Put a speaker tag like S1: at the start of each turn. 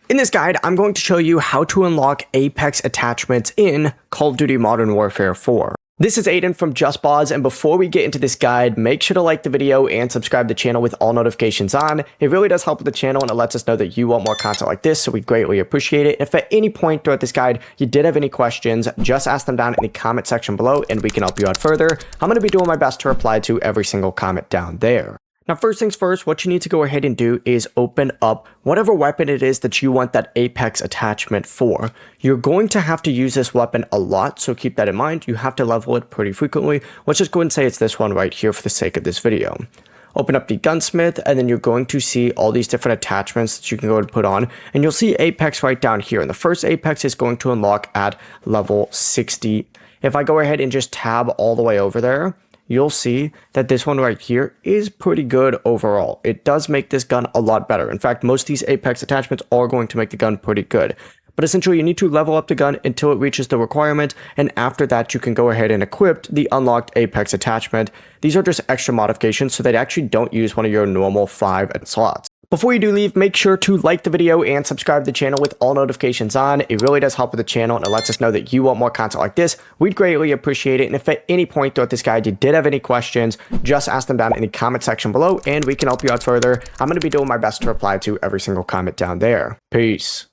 S1: In this guide, I'm going to show you how to unlock Apex attachments in Call of Duty Modern Warfare 4. This is Aiden from JustBoz, and before we get into this guide, make sure to like the video and subscribe to the channel with all notifications on. It really does help with the channel, and it lets us know that you want more content like this, so we greatly appreciate it. If at any point throughout this guide you did have any questions, just ask them down in the comment section below, and we can help you out further. I'm going to be doing my best to reply to every single comment down there. Now, first things first, what you need to go ahead and do is open up whatever weapon it is that you want that Apex attachment for. You're going to have to use this weapon a lot, so keep that in mind. You have to level it pretty frequently. Let's just go ahead and say it's this one right here for the sake of this video. Open up the gunsmith, and then you're going to see all these different attachments that you can go and put on, and you'll see Apex right down here. And the first Apex is going to unlock at level 60. If I go ahead and just tab all the way over there, you'll see that this one right here is pretty good overall. It does make this gun a lot better. In fact, most of these Apex attachments are going to make the gun pretty good. But essentially, you need to level up the gun until it reaches the requirement, and after that, you can go ahead and equip the unlocked Apex attachment. These are just extra modifications, so they actually don't use one of your normal 5 slots. Before you do leave, make sure to like the video and subscribe to the channel with all notifications on. It really does help with the channel, and it lets us know that you want more content like this. We'd greatly appreciate it. And if at any point throughout this guide you did have any questions, just ask them down in the comment section below, and we can help you out further. I'm going to be doing my best to reply to every single comment down there. Peace.